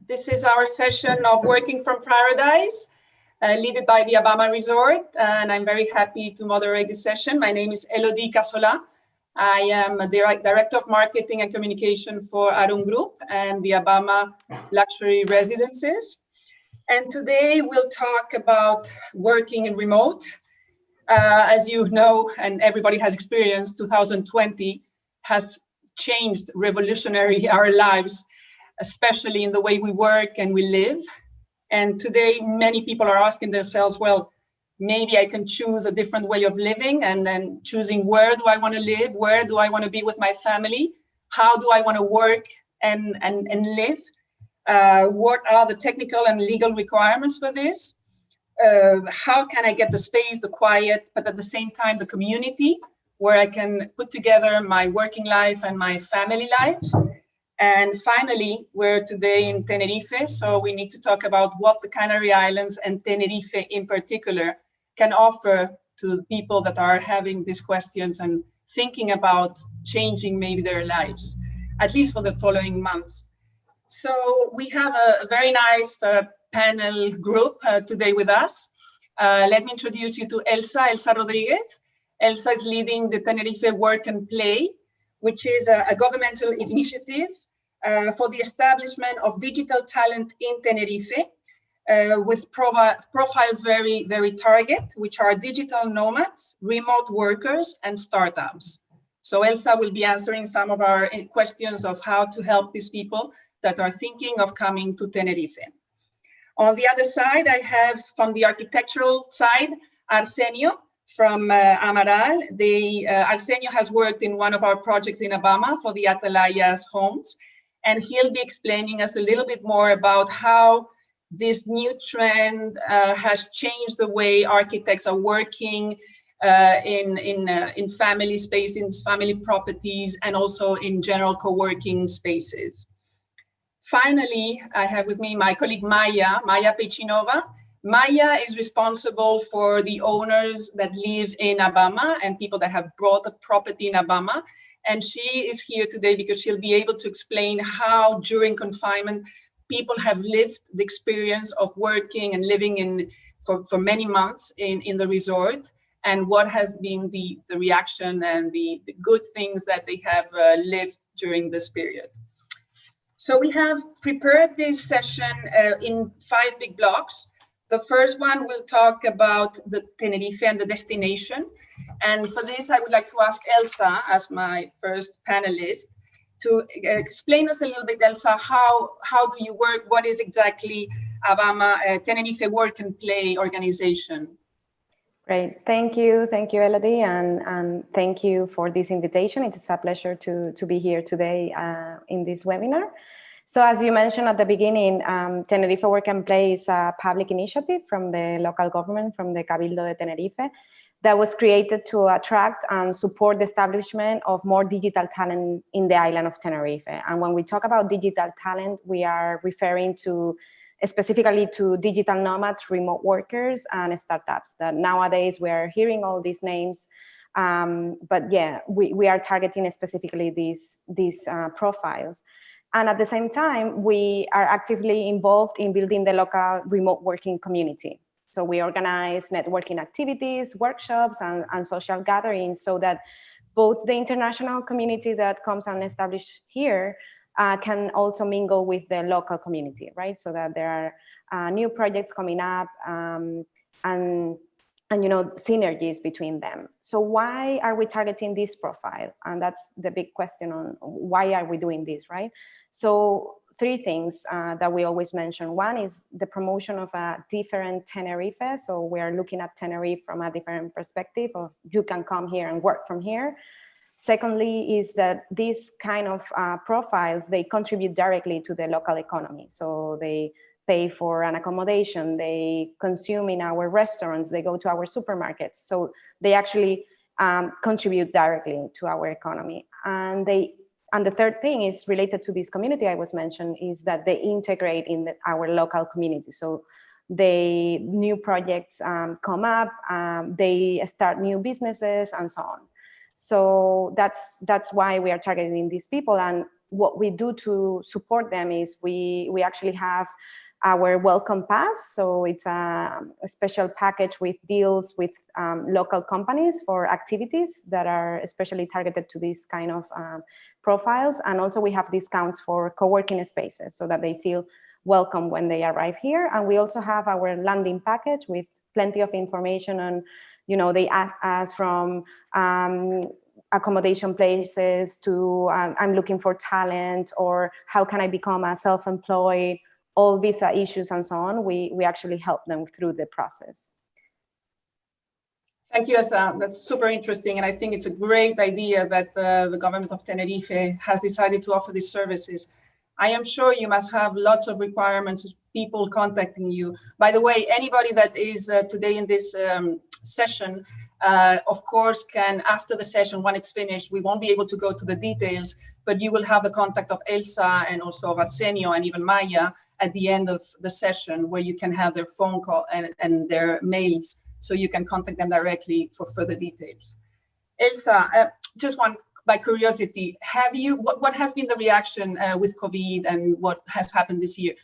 This is our session of Working from Paradise, led by the Abama Resort, and I'm very happy to moderate this session. My name is Elodie Casolà. I am a Director of Marketing and Communication for Arum Group and the Abama Luxury Residences. And today we'll talk about working in remote. As you know, and everybody has experienced, 2020 has changed revolutionary our lives, especially in the way we work and we live. And today, many people are asking themselves, well, maybe I can choose a different way of living, and then choosing where do I want to live, where do I want to be with my family, how do I want to work and live, what are the technical and legal requirements for this, how can I get the space, the quiet, but at the same time, the community where I can put together my working life and my family life. And finally, we're today in Tenerife, so we need to talk about what the Canary Islands and Tenerife in particular can offer to people that are having these questions and thinking about changing maybe their lives, at least for the following months. So we have a very nice panel group today with us. Let me introduce you to Elsa Rodríguez. Elsa is leading the Tenerife Work and Play, which is a governmental initiative for the establishment of digital talent in Tenerife, with profiles very target, which are digital nomads, remote workers, and startups. So Elsa will be answering some of our questions of how to help these people that are thinking of coming to Tenerife. On the other side, I have from the architectural side, Arsenio from Amaral. Arsenio has worked in one of our projects in Abama for the Atalayas homes, and he'll be explaining us a little bit more about how this new trend has changed the way architects are working in family spaces, family properties, and also in general co-working spaces. Finally, I have with me my colleague Maya Pechinova. Maya is responsible for the owners that live in Abama and people that have bought a property in Abama. And she is here today because she'll be able to explain how during confinement, people have lived the experience of working and living for many months in the resort, and what has been the reaction and the good things that they have lived during this period. So we have prepared this session in 5 big blocks. The first one will talk about the Tenerife and the destination. And for this, I would like to ask Elsa, as my first panelist, to explain us a little bit, Elsa, how do you work? What is exactly Abama Tenerife Work and Play organization? Great, thank you, Elodie, and thank you for this invitation. It is a pleasure to be here today in this webinar. So as you mentioned at the beginning, Tenerife Work and Play is a public initiative from the local government, from the Cabildo de Tenerife, that was created to attract and support the establishment of more digital talent in the island of Tenerife. And when we talk about digital talent, we are referring to specifically to digital nomads, remote workers, and startups. That nowadays we are hearing all these names, but yeah, we are targeting specifically these profiles. And at the same time, we are actively involved in building the local remote working community. So we organize networking activities, workshops, and social gatherings so that both the international community that comes and established here can also mingle with the local community, right? So that there are new projects coming up and you know, synergies between them. So why are we targeting this profile? And that's the big question on why are we doing this, right? So 3 things that we always mention. One is the promotion of a different Tenerife. So we are looking at Tenerife from a different perspective of you can come here and work from here. Secondly, is that these kind of profiles, they contribute directly to the local economy. So they pay for an accommodation, they consume in our restaurants, they go to our supermarkets. So they actually contribute directly to our economy. And the third thing is related to this community I was mentioned, is that they integrate in our local community. So new projects come up, they start new businesses and so on. So that's why we are targeting these people. And what we do to support them is we actually have our welcome pass. So it's a special package with deals with local companies for activities that are especially targeted to these kind of profiles. And also we have discounts for co-working spaces so that they feel welcome when they arrive here. And we also have our landing package with plenty of information on, they ask us from accommodation places to I'm looking for talent, or how can I become a self-employed, all visa issues and so on. We actually help them through the process. Thank you, Elsa. That's super interesting. And I think it's a great idea that the government of Tenerife has decided to offer these services. I am sure you must have lots of requirements, people contacting you. By the way, anybody that is today in this session, of course, can, after the session, when it's finished, we won't be able to go to the details, but you will have the contact of Elsa and also of Arsenio and even Maya at the end of the session, where you can have their phone call and their mails, so you can contact them directly for further details. Elsa, just one, by curiosity, what has been the reaction with COVID and what has happened this year?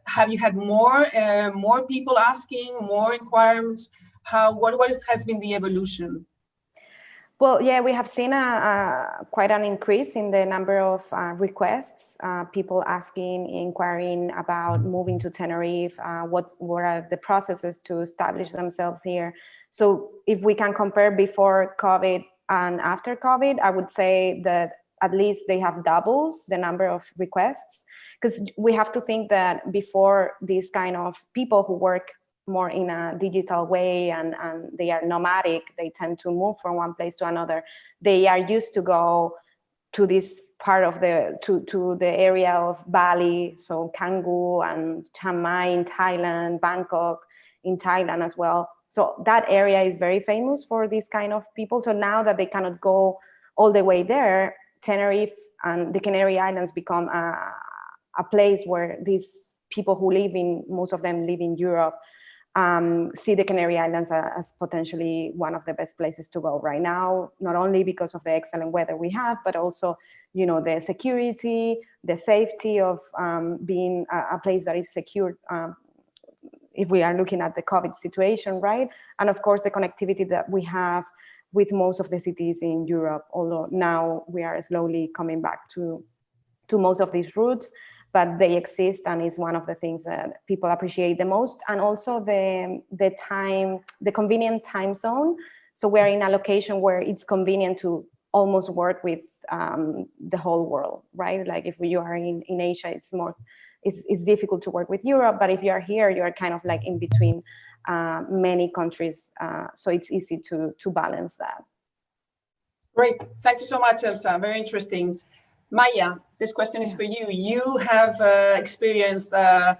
Have you had more people asking, more inquiries? What has been the evolution? Well, yeah, we have seen quite an increase in the number of requests, people asking, inquiring about moving to Tenerife, what are the processes to establish themselves here. So if we can compare before COVID and after COVID, I would say that at least they have doubled the number of requests, because we have to think that before, these kind of people who work more in a digital way and they are nomadic, they tend to move from one place to another. They are used to go to this part of to the area of Bali, so Canggu and Chiang Mai in Thailand, Bangkok in Thailand as well. So that area is very famous for these kind of people. So now that they cannot go all the way there, Tenerife and the Canary Islands become a place where these people who most of them live in Europe, see the Canary Islands as potentially one of the best places to go right now, not only because of the excellent weather we have, but also, the security, the safety of being a place that is secure, if we are looking at the COVID situation, right? And of course, the connectivity that we have with most of the cities in Europe, although now we are slowly coming back to most of these routes, but they exist, and is one of the things that people appreciate the most. And also the convenient time zone. So we're in a location where it's convenient to almost work with the whole world, right? Like if you are in Asia, it's difficult to work with Europe, but if you are here, you are kind of like in between many countries. So it's easy to balance that. Great, thank you so much, Elsa, very interesting. Maya, this question is for you. You have experienced the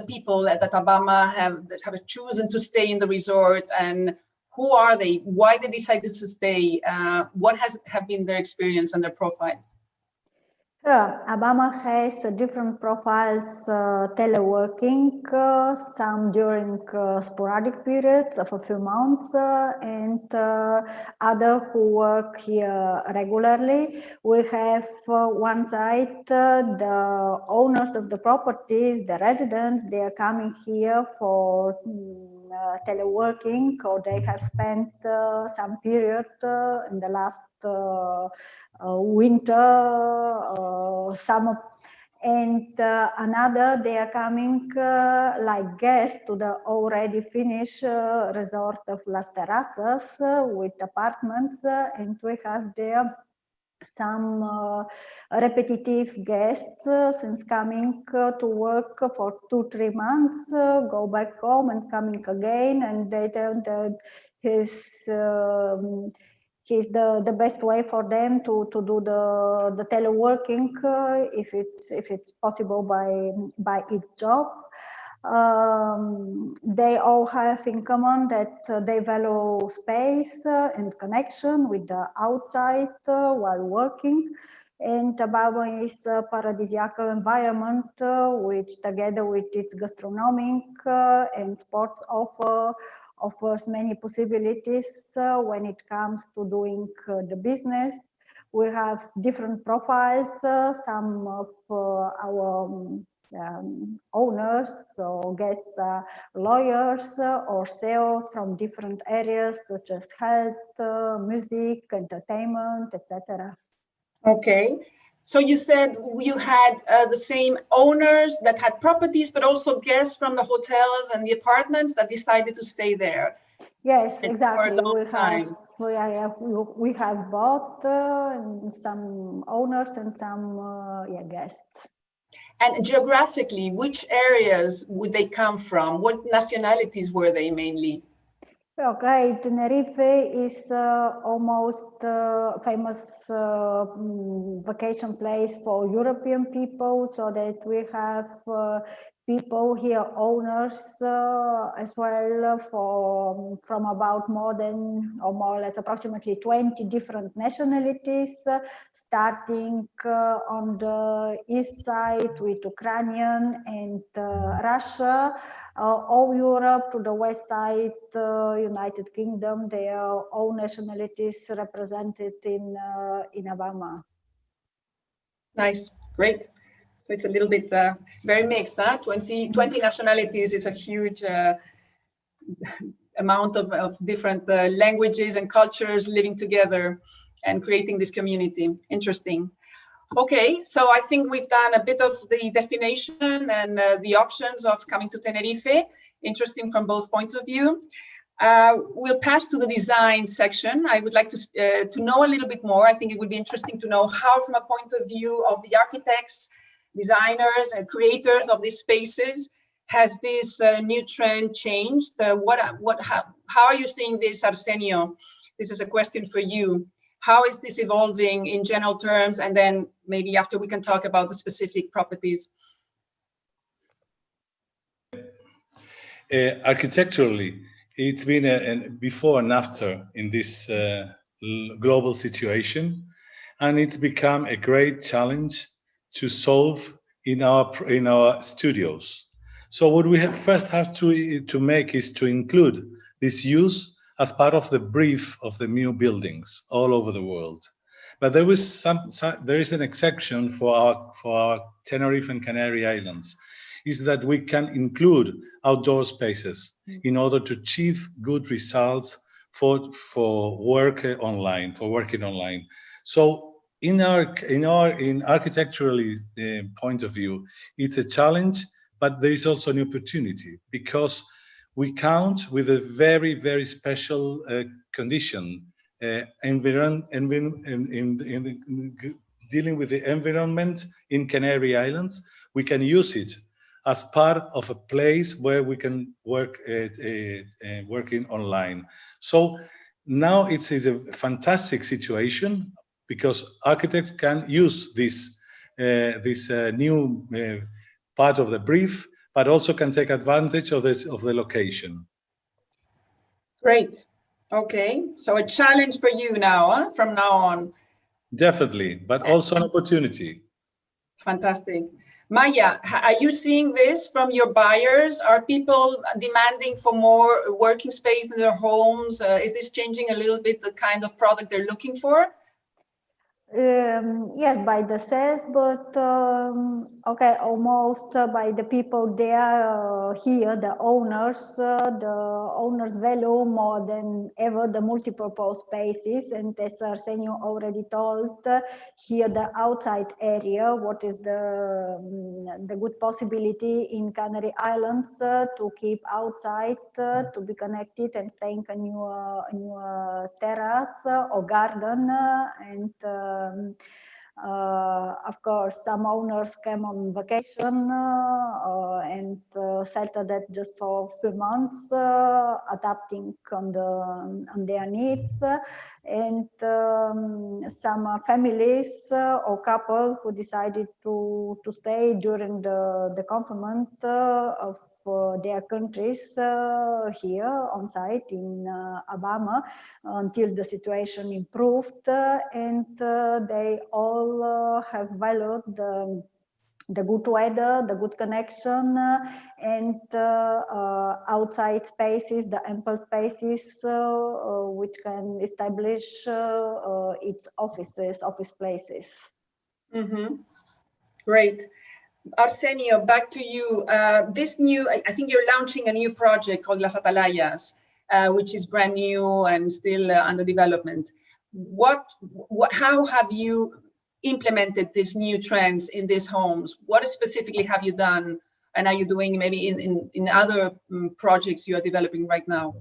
people that Abama have chosen to stay in the resort, and who are they? Why they decided to stay? What have been their experience and their profile? Abama has different profiles, teleworking, some during sporadic periods of a few months, and other who work here regularly. We have one side, the owners of the properties, the residents, they are coming here for teleworking, or they have spent some period in the last winter, summer, and another they are coming like guests to the already finished resort of Las Atalayas with apartments, and we have there some repetitive guests since coming to work for 2-3 months, go back home and coming again, and they tell that is the best way for them to do the teleworking if it's possible by its job. They all have in common that they value space and connection with the outside while working. And Abama is a paradisiacal environment which, together with its gastronomic and sports offers many possibilities when it comes to doing the business. We have different profiles. Some of our owners or guests are lawyers or CEOs from different areas such as health, music, entertainment, etc. Okay. So you said you had the same owners that had properties, but also guests from the hotels and the apartments that decided to stay there. Yes, exactly. We have both some owners and some guests. And geographically, which areas would they come from? What nationalities were they mainly? Okay, Tenerife is almost famous vacation place for European people, so that we have people here, owners as well, from about more or less approximately 20 different nationalities, starting on the east side with Ukrainian and Russia, all Europe to the west side, United Kingdom, their own nationalities represented in Abama. Nice, great. So it's a little bit very mixed, huh? 20 nationalities. It's a huge amount of different languages and cultures living together and creating this community. Interesting. Okay, so I think we've done a bit of the destination and the options of coming to Tenerife. Interesting from both points of view. We'll pass to the design section. I would like to know a little bit more. I think it would be interesting to know how, from a point of view of the architects, designers, and creators of these spaces, has this new trend changed? How are you seeing this, Arsenio? This is a question for you. How is this evolving in general terms? And then maybe after we can talk about the specific properties. Architecturally, it's been a before and after in this global situation, and it's become a great challenge to solve in our studios. So what we first have to make is to include this use as part of the brief of the new buildings all over the world. But there is an exception for our Tenerife and Canary Islands, is that we can include outdoor spaces in order to achieve good results for working online. So in architecturally point of view, it's a challenge, but there is also an opportunity because we count with a very, very special condition dealing with the environment in Canary Islands. We can use it as part of a place where we can work working online. So now it's a fantastic situation because architects can use this new part of the brief, but also can take advantage of the location. Great. Okay, so a challenge for you now, huh? From now on. Definitely, but also an opportunity. Fantastic. Maya, are you seeing this from your buyers? Are people demanding for more working space in their homes? Is this changing a little bit the kind of product they're looking for? Yes, by the sales, but okay, almost by the people there here, the owners value more than ever the multi-purpose spaces. And as Arsenio already told, here the outside area, what is the good possibility in Canary Islands to keep outside, to be connected and staying in your terrace or garden and of course, some owners came on vacation and settled that just for a few months, adapting on their needs, and some families or couple who decided to stay during the confinement of their countries here on site in Abama until the situation improved, and they all have valued the good weather, the good connection, and outside spaces, the ample spaces which can establish its office places. Mm-hmm. Great. Arsenio, back to you. This new, I think you're launching a new project called Las Atalayas, which is brand new and still under development. How have you implemented these new trends in these homes? What specifically have you done, and are you doing maybe in other projects you are developing right now?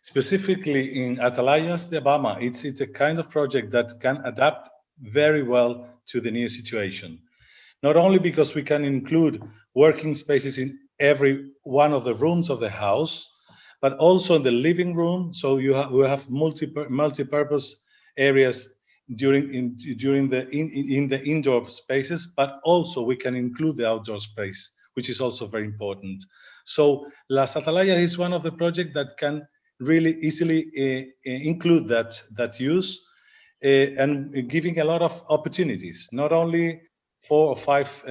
Specifically in Atalayas de Abama, it's a kind of project that can adapt very well to the new situation. Not only because we can include working spaces in every one of the rooms of the house, but also in the living room. So we have multi-purpose areas in the indoor spaces, but also we can include the outdoor space, which is also very important. So Las Atalayas is one of the projects that can really easily include that use and giving a lot of opportunities, not only 4 or 5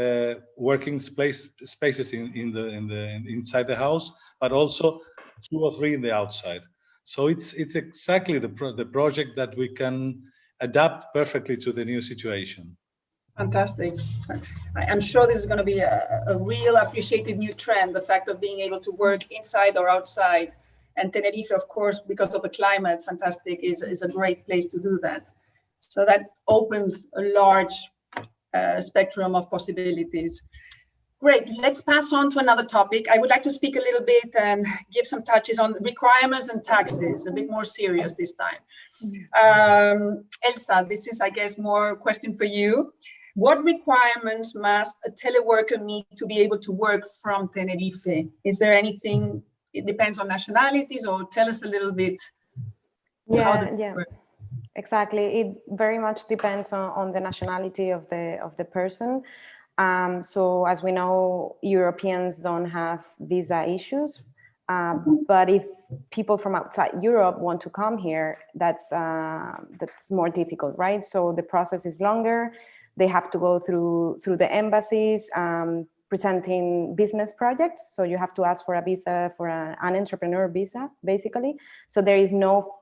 working spaces inside the house, but also 2 or 3 in the outside. So it's exactly the project that we can adapt perfectly to the new situation. Fantastic. I'm sure this is going to be a real appreciated new trend, the fact of being able to work inside or outside. And Tenerife, of course, because of the climate, fantastic, is a great place to do that. So that opens a large spectrum of possibilities. Great, let's pass on to another topic. I would like to speak a little bit and give some touches on requirements and taxes, a bit more serious this time. Elsa, this is, I guess, more a question for you. What requirements must a teleworker meet to be able to work from Tenerife? Is there anything, it depends on nationalities, or tell us a little bit? Yeah. Exactly. It very much depends on the nationality of the person. So as we know, Europeans don't have visa issues, but if people from outside Europe want to come here, that's more difficult, right? So the process is longer. They have to go through the embassies, presenting business projects. So you have to ask for a visa, for an entrepreneur visa, basically. So there is no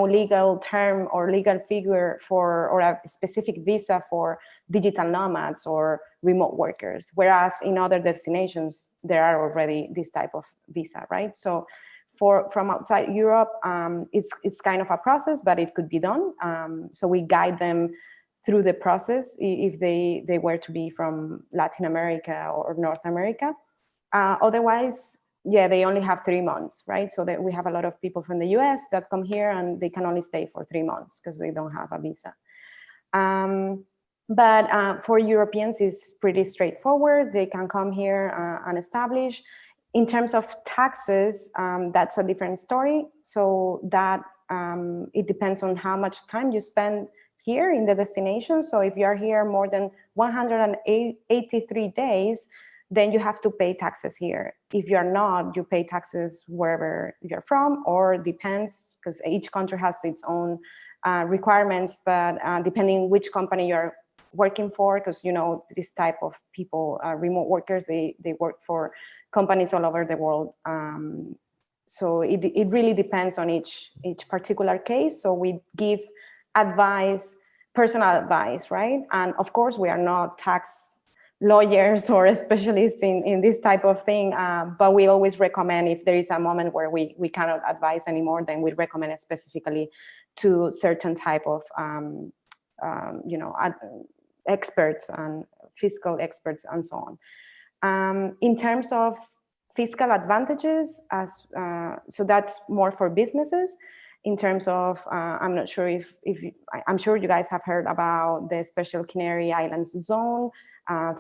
legal term or legal figure or a specific visa for digital nomads or remote workers, whereas in other destinations there are already this type of visa, right? So from outside Europe, it's kind of a process, but it could be done. So we guide them through the process if they were to be from Latin America or North America. Otherwise, yeah, they only have 3 months, right? So that we have a lot of people from the US that come here and they can only stay for 3 months because they don't have a visa. But for Europeans, it's pretty straightforward. They can come here and establish. In terms of taxes, that's a different story. So that it depends on how much time you spend here in the destination. So if you are here more than 183 days, then you have to pay taxes here. If you're not, you pay taxes wherever you're from, or depends, because each country has its own requirements, but depending which company you're working for, because you know this type of people, remote workers, they work for companies all over the world. So it really depends on each particular case. So we give advice, personal advice, right? And of course, we are not tax lawyers or specialists in this type of thing, but we always recommend, if there is a moment where we cannot advise anymore, then we recommend it specifically to certain type of experts and fiscal experts and so on. In terms of fiscal advantages, so that's more for businesses. In terms of, I'm not sure I'm sure you guys have heard about the Special Canary Islands zone.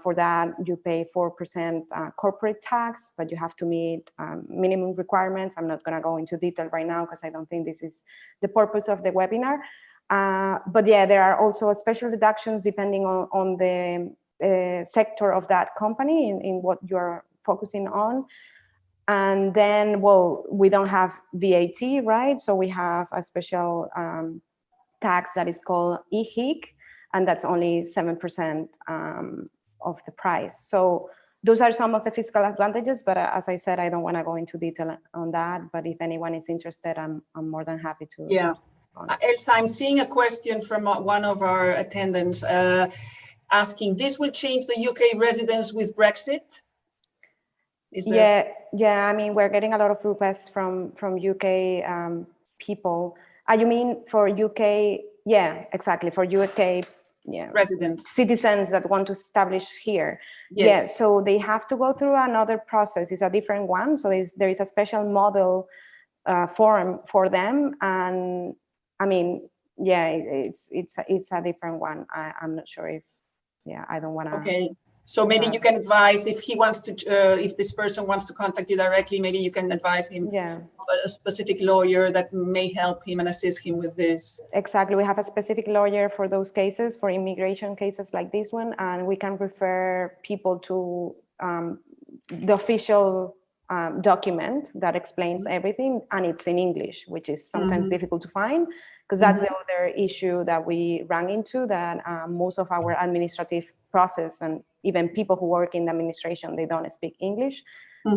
For that, you pay 4% corporate tax, but you have to meet minimum requirements. I'm not going to go into detail right now because I don't think this is the purpose of the webinar. But yeah, there are also special deductions depending on the sector of that company in what you're focusing on. And then, well, we don't have VAT, right? So we have a special tax that is called IHIC, and that's only 7% the price. So those are some of the fiscal advantages, but as I said, I don't want to go into detail on that. But if anyone is interested, I'm more than happy to. Yeah. Elsa, I'm seeing a question from one of our attendants asking, this will change the UK residents with Brexit? Yeah, I mean, we're getting a lot of requests from UK people. You mean for UK? Yeah, exactly, for UK residents, citizens that want to establish here. Yes. Yeah, so they have to go through another process. It's a different one. So there is a special model form for them, and I mean, yeah, it's a different one. I'm not sure if, I don't want to. Okay. So maybe you can advise if he wants to, if this person wants to contact you directly, maybe you can advise him of a specific lawyer that may help him and assist him with this. Exactly. We have a specific lawyer for those cases, for immigration cases like this one, and we can refer people to the official document that explains everything, and it's in English, which is sometimes difficult to find, because that's the other issue that we run into, that most of our administrative process and even people who work in the administration, they don't speak English.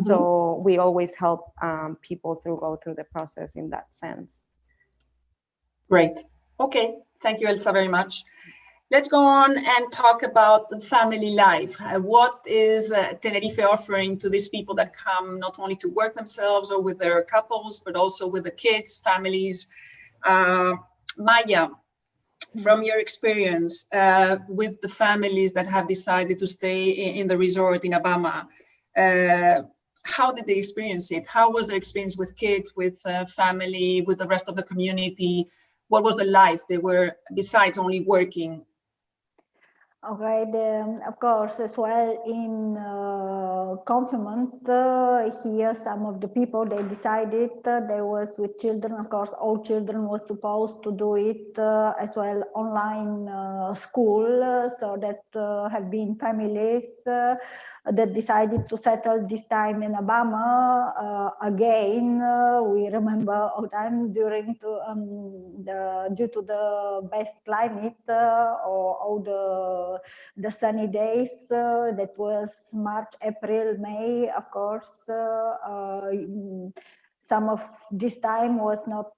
So we always help people go through the process in that sense. Great. Okay. Thank you, Elsa, very much. Let's go on and talk about the family life. What is Tenerife offering to these people that come not only to work themselves or with their couples, but also with the kids, families? Maya, from your experience with the families that have decided to stay in the resort in Abama, how did they experience it? How was their experience with kids, with family, with the rest of the community? What was the life they were, besides only working? Okay, of course, as well in confinement, here some of the people, they decided they was with children. Of course, all children were supposed to do it as well online school, so that have been families that decided to settle this time in Abama. Again, we remember all time during due to the best climate or all the sunny days, that was March, April, May, of course. Some of this time was not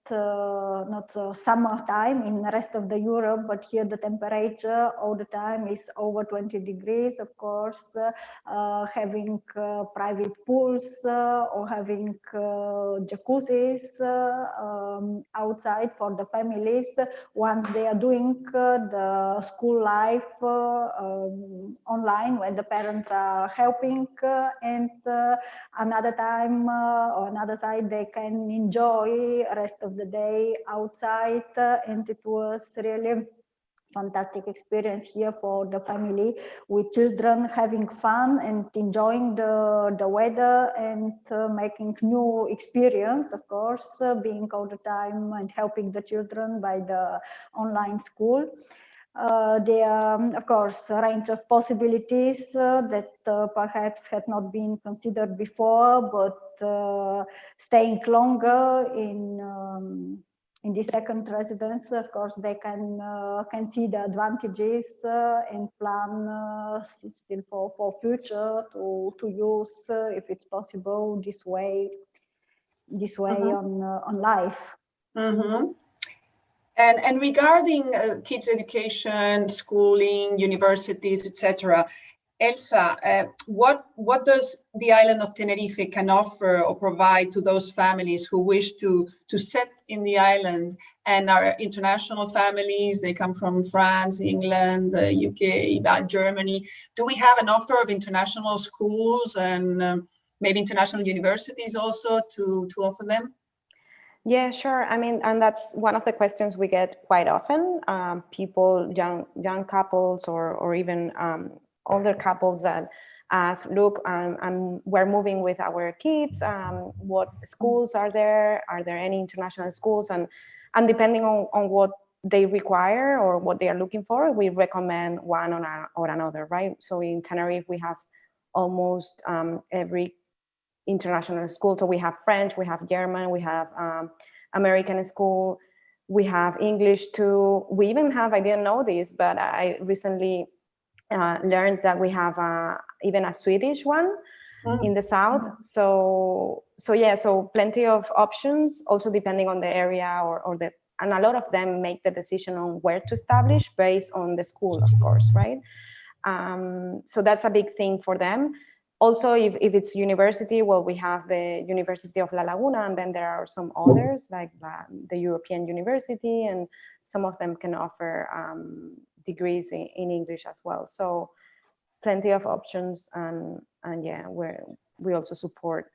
summer time in the rest of the Europe, but here the temperature all the time is over 20 degrees, of course. Having private pools or having jacuzzis outside for the families once they are doing the school life online when the parents are helping, and another time or another side they can enjoy rest of the day outside, and it was really fantastic experience here for the family with children having fun and enjoying the weather and making new experience, of course, being all the time and helping the children by the online school. There are, of course, a range of possibilities that perhaps had not been considered before, but staying longer in the second residence, of course, they can see the advantages and plan still for future to use, if it's possible, this way on life. And regarding kids' education, schooling, universities, etc., Elsa, what does the island of Tenerife can offer or provide to those families who wish to set in the island and are international families? They come from France, England, the UK, Germany. Do we have an offer of international schools and maybe international universities also to offer them? Yeah, sure. I mean, and that's one of the questions we get quite often. People, young couples, or even older couples that ask, look, we're moving with our kids. What schools are there? Are there any international schools? And depending on what they require or what they are looking for, we recommend one or another, right? So in Tenerife, we have almost every international school. So we have French, we have German, we have American school, we have English too. We even have, I didn't know this, but I recently learned that we have even a Swedish one in the south. So yeah, so plenty of options, also depending on the area and a lot of them make the decision on where to establish based on the school, of course, right? So that's a big thing for them. Also, if it's university, well, we have the University of La Laguna, and then there are some others like the European University, and some of them can offer degrees in English as well. So plenty of options, and yeah, we also support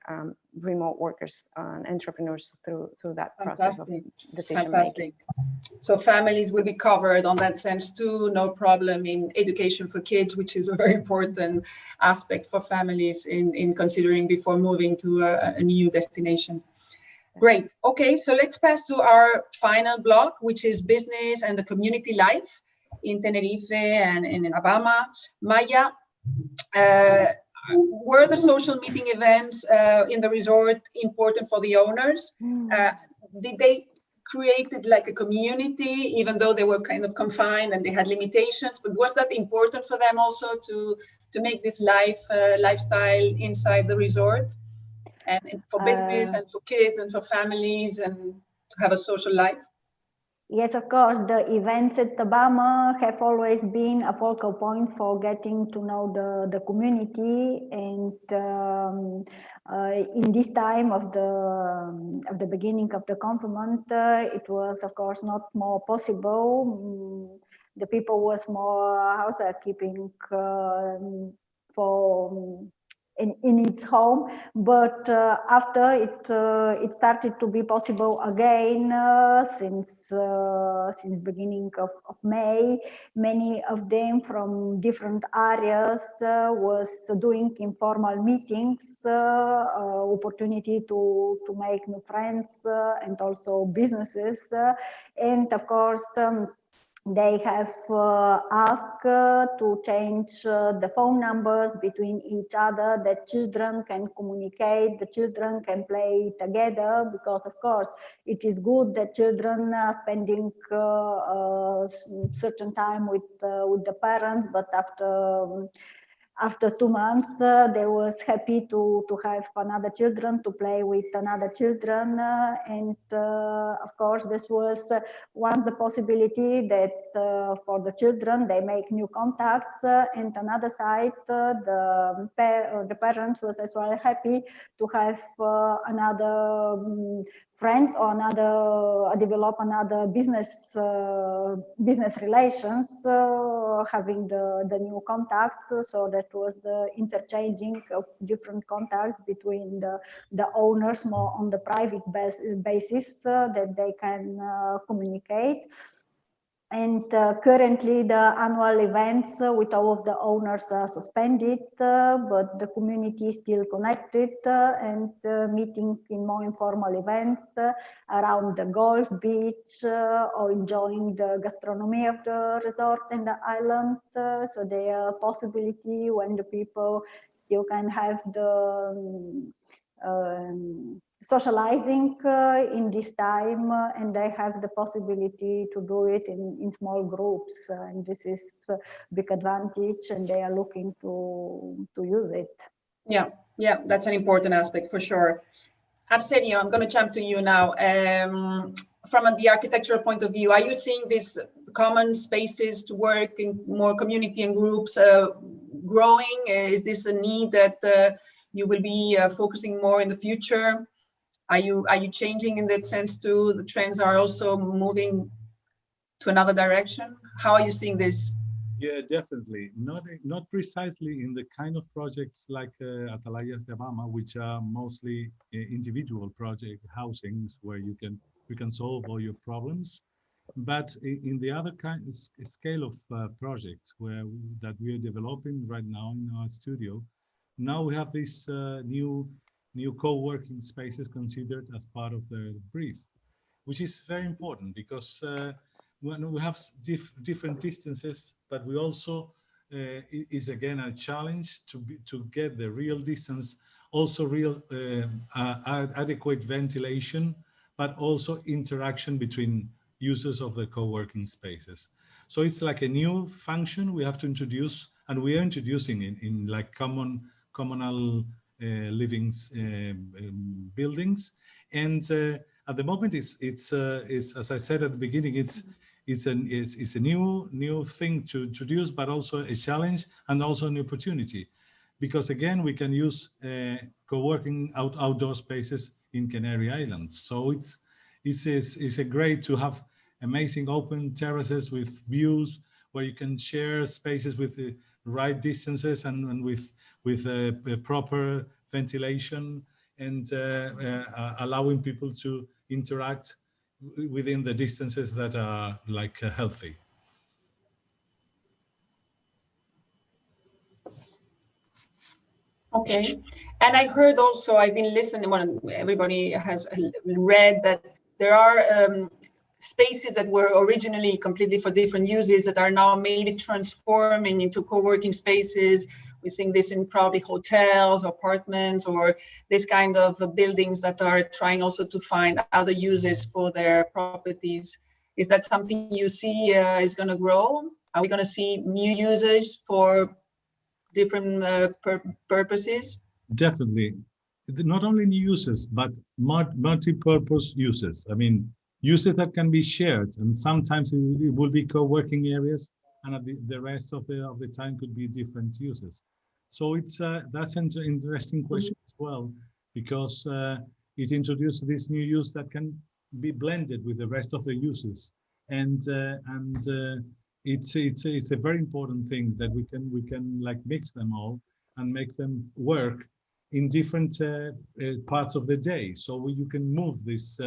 remote workers and entrepreneurs through that process of decision making. So families will be covered on that sense too, no problem in education for kids, which is a very important aspect for families in considering before moving to a new destination. Great. Okay, so let's pass to our final block, which is business and the community life in Tenerife and in Abama. Maya, were the social meeting events in the resort important for the owners? Did they created like a community, even though they were kind of confined and they had limitations, but was that important for them also to make this lifestyle inside the resort, and for business and for kids and for families, and to have a social life? Yes, of course, the events at Abama have always been a focal point for getting to know the community, and in this time of the beginning of the confinement, it was of course not more possible. The people was more housekeeping for in its home, but after it started to be possible again since beginning of May. Many of them from different areas was doing informal meetings, opportunity to make new friends and also businesses, and of course they have asked to change the phone numbers between each other, that children can communicate, the children can play together, because of course it is good that children are spending certain time with the parents, but after 2 months, they was happy to have another children, to play with another children. And of course, this was one the possibility that for the children, they make new contacts. And another side, the parents was as well happy to have another friends or develop another business relations, having the new contacts. So that was the interchanging of different contacts between the owners, more on the private basis, that they can communicate. And currently the annual events with all of the owners are suspended, but the community is still connected and meeting in more informal events around the golf beach or enjoying the gastronomy of the resort and the island. So there are possibility when the people still can have the socializing in this time, and they have the possibility to do it in small groups, and this is a big advantage, and they are looking to use it. Yeah, that's an important aspect for sure. Arsenio, I'm going to jump to you now. From the architectural point of view, are you seeing these common spaces to work in more community and groups growing? Is this a need that you will be focusing more in the future? Are you changing in that sense too? The trends are also moving to another direction. How are you seeing this? Yeah, definitely. Not precisely in the kind of projects like Atalayas de Abama, which are mostly individual project housings where you can solve all your problems. But in the other kind of scale of projects that we are developing right now in our studio, now we have these new co-working spaces considered as part of the brief, which is very important because when we have different distances, but we also is again a challenge to get the real distance, also real adequate ventilation, but also interaction between users of the co-working spaces. So it's like a new function we have to introduce and we are introducing it in like communal livings buildings. And at the moment, it's as I said at the beginning, it's a new thing to introduce, but also a challenge and also an opportunity, because again we can use co-working outdoor spaces in Canary Islands. So it's a great to have amazing open terraces with views where you can share spaces with the right distances and with proper ventilation, and allowing people to interact within the distances that are like healthy. Okay, and I heard also, I've been listening, when everybody has read that there are spaces that were originally completely for different uses that are now maybe transforming into co-working spaces. We're seeing this in probably hotels, apartments, or this kind of buildings that are trying also to find other uses for their properties. Is that something you see is going to grow? Are we going to see new uses for different purposes? Definitely, not only new uses, but multi-purpose uses. I mean, uses that can be shared, and sometimes it will be co-working areas, and at the rest of the time could be different uses. So that's an interesting question as well, because it introduces this new use that can be blended with the rest of the uses, and it's a very important thing that we can like mix them all and make them work in different parts of the day. So you can move these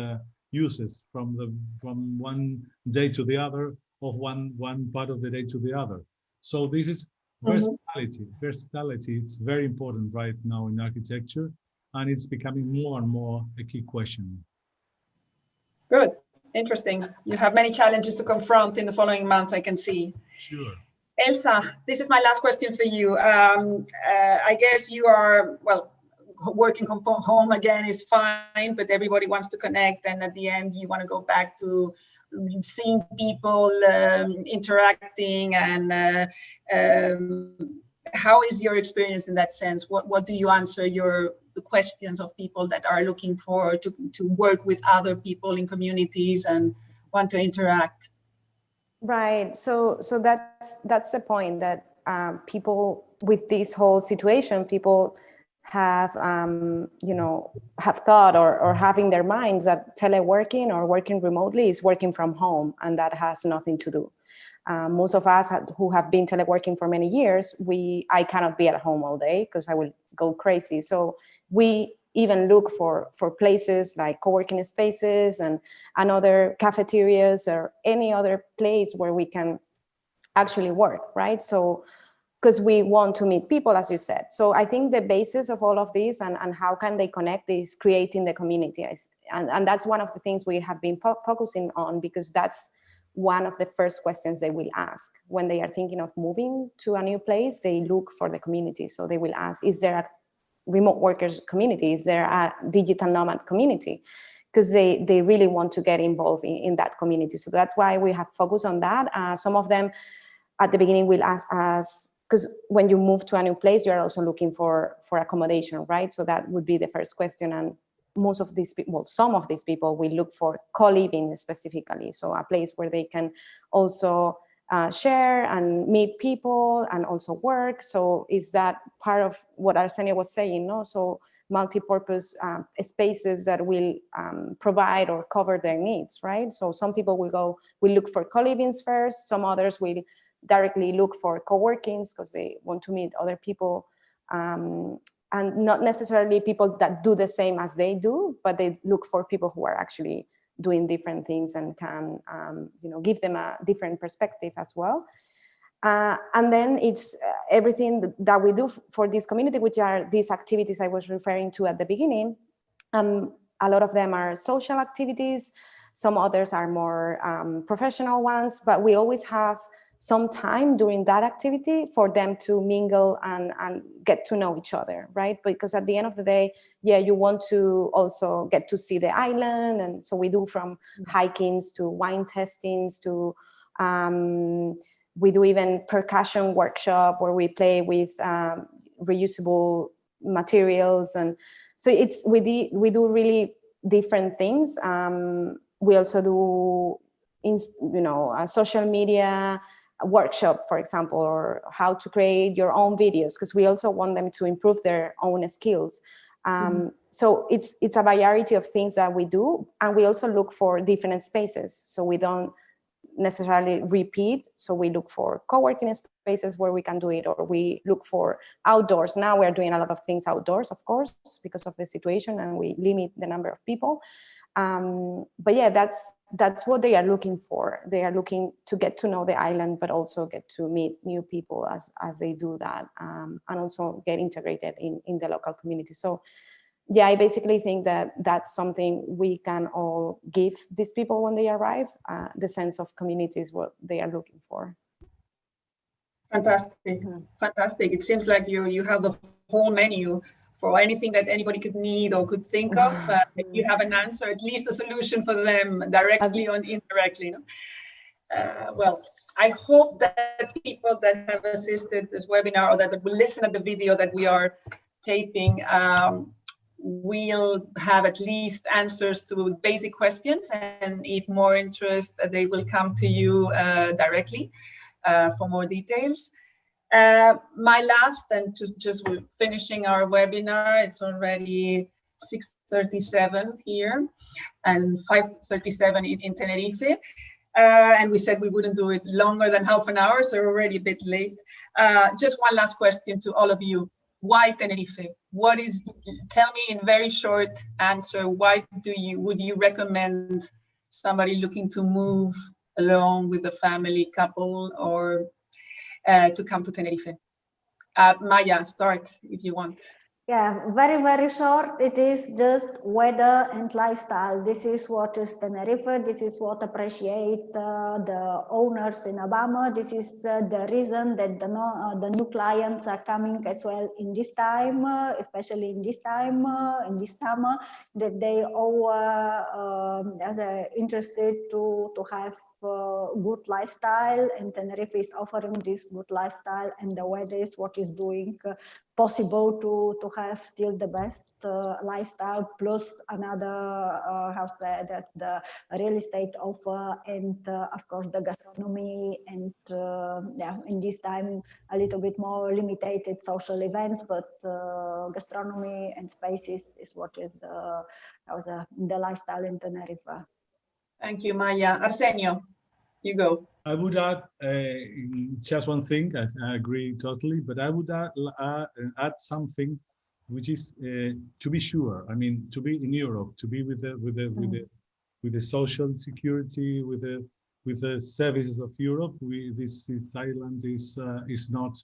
uses from one day to the other, of one part of the day to the other. So this is versatility. Versatility, it's very important right now in architecture, and it's becoming more and more a key question. Good, interesting. You have many challenges to confront in the following months, I can see. Sure. Elsa, this is my last question for you. I guess you are, well, working from home again is fine, but everybody wants to connect, and at the end you want to go back to seeing people, interacting, and how is your experience in that sense? What do you answer the questions of people that are looking for to work with other people in communities and want to interact? Right. So that's the point, that people with this whole situation, people have have thought or have in their minds that teleworking or working remotely is working from home, and that has nothing to do. Most of us who have been teleworking for many years, I cannot be at home all day because I will go crazy. So we even look for places like co-working spaces and other cafeterias or any other place where we can actually work, right? So because we want to meet people, as you said. So I think the basis of all of this and how can they connect is creating the community. And that's one of the things we have been focusing on, because that's one of the first questions they will ask when they are thinking of moving to a new place. They look for the community. So they will ask, is there a remote workers community? Is there a digital nomad community? Because they really want to get involved in that community. So that's why we have focused on that. Some of them at the beginning will ask us, because when you move to a new place, you're also looking for accommodation, right? So that would be the first question. And most of these people, well, some of these people will look for co-living specifically. So a place where they can also share and meet people and also work. So is that part of what Arsenio was saying, no? So multi-purpose spaces that will provide or cover their needs, right? So some people will look for co-livings first. Some others will directly look for co-workings because they want to meet other people, and not necessarily people that do the same as they do, but they look for people who are actually doing different things and can give them a different perspective as well. And then it's everything that we do for this community, which are these activities I was referring to at the beginning. A lot of them are social activities. Some others are more professional ones, but we always have some time during that activity for them to mingle and get to know each other, right? Because at the end of the day, yeah, you want to also get to see the island. And so we do from hikings to wine tastings to We do even percussion workshop where we play with reusable materials, and so we do really different things. We also do a social media workshop, for example, or how to create your own videos, because we also want them to improve their own skills. So it's a variety of things that we do, and we also look for different spaces. So we don't necessarily repeat. So we look for co-working spaces where we can do it, or we look for outdoors. Now we're doing a lot of things outdoors, of course, because of the situation, and we limit the number of people. But yeah, that's what they are looking for. They are looking to get to know the island, but also get to meet new people as they do that, and also get integrated in the local community. So yeah, I basically think that that's something we can all give these people when they arrive, the sense of community is what they are looking for. Fantastic, fantastic. It seems like you have the whole menu for anything that anybody could need or could think of. You have an answer, at least a solution for them, directly or indirectly. Well, I hope that people that have assisted this webinar or that will listen to the video that we are taping will have at least answers to basic questions, and if more interest, they will come to you directly for more details. My last, and to just finishing our webinar, it's already 6:37 here and 5:37 in Tenerife. And we said we wouldn't do it longer than half an hour, so we're already a bit late. Just one last question to all of you. Why Tenerife? Tell me in very short answer, why would you recommend somebody looking to move alone with a family, couple, or to come to Tenerife? Maya, start if you want. Yeah, very, very short. It is just weather and lifestyle. This is what is Tenerife. This is what appreciate the owners in Abama. This is the reason that the new clients are coming as well in this time, especially in this time, in this summer, that they all are interested to have good lifestyle, and Tenerife is offering this good lifestyle, and the weather is what is doing possible to have still the best lifestyle, plus another that the real estate offer, and of course the gastronomy, and yeah, in this time a little bit more limited social events, but gastronomy and spaces is what is the lifestyle in Tenerife. Thank you, Maya. Arsenio, you go. I would add just one thing. I agree totally, but I would add something, which is to be sure. I mean, to be in Europe, to be with the social security, with the services of Europe. This island is not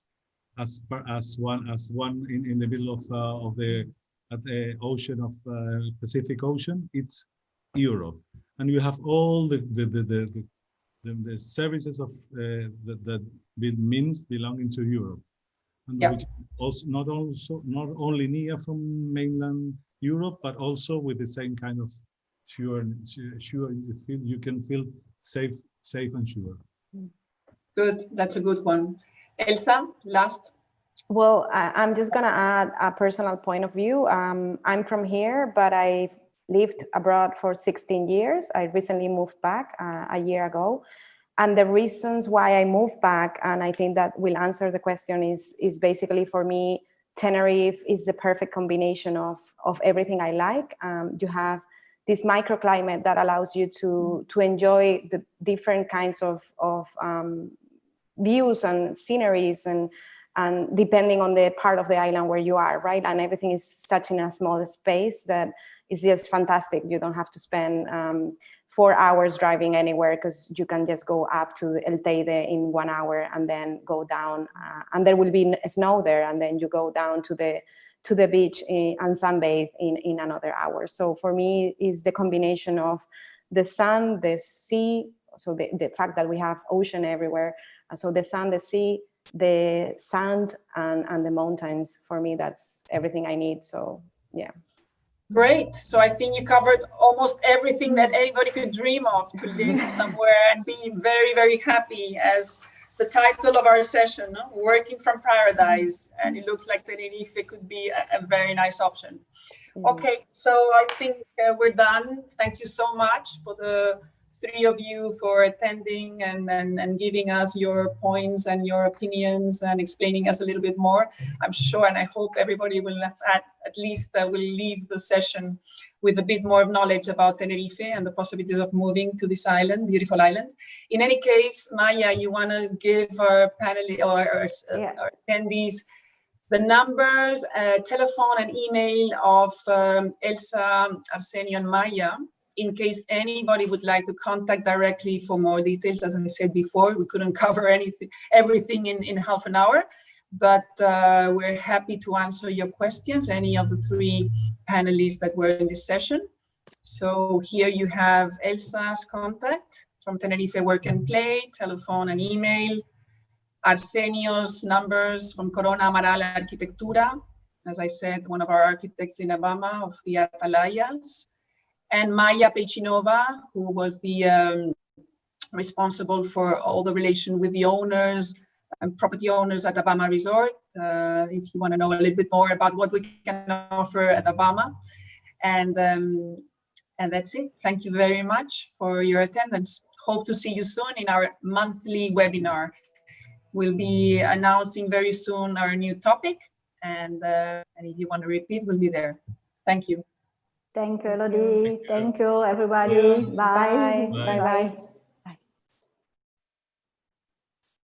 as one in the middle of the ocean of Pacific Ocean. It's Europe, and you have all the services of that means belonging to Europe, and which also not only near from mainland Europe, but also with the same kind of sure you can feel safe and sure. Good, that's a good one. Elsa, last. Well, I'm just gonna add a personal point of view. I'm from here, but I've lived abroad for 16 years. I recently moved back a year ago. And the reasons why I moved back, and I think that will answer the question, is basically for me, Tenerife is the perfect combination of everything I like. You have this microclimate that allows you to enjoy the different kinds of views and sceneries, and depending on the part of the island where you are, right? And everything is such in a small space that it's just fantastic. You don't have to spend 4 hours driving anywhere, because you can just go up to El Teide in 1 hour and then go down, and there will be snow there, and then you go down to the beach and sunbathe in another hour. So for me, is the combination of the sun, the sea, so the fact that we have ocean everywhere. So the sun, the sea, the sand, and the mountains. For me, that's everything I need. So yeah. Great. So I think you covered almost everything that anybody could dream of, to live somewhere and be very, very happy, as the title of our session, no? Working from Paradise, and it looks like Tenerife could be a very nice option. Okay, so I think we're done. Thank you so much for the three of you for attending and giving us your points and your opinions and explaining us a little bit more. I'm sure, and I hope everybody will have at least will leave the session with a bit more of knowledge about Tenerife and the possibilities of moving to this island, beautiful island. In any case, Maya, you want to give our panel or our attendees the numbers, telephone and email of Elsa, Arsenio, and Maya, in case anybody would like to contact directly for more details. As I said before, we couldn't cover everything in half an hour, but we're happy to answer your questions, any of the three panelists that were in this session. So here you have Elsa's contact from Tenerife Work and Play, telephone and email. Arsenio's numbers from Amaral Arquitectura, as I said, one of our architects in Abama of the Atalayas, and Maya Pechinova, who was the responsible for all the relation with the owners and property owners at Abama Resort, if you want to know a little bit more about what we can offer at Abama. And that's it. Thank you very much for your attendance. Hope to see you soon in our monthly webinar. We'll be announcing very soon our new topic, and if you want to repeat, we'll be there. Thank you. Thank you, Elodie. Thank you, everybody. Bye. Bye. Bye.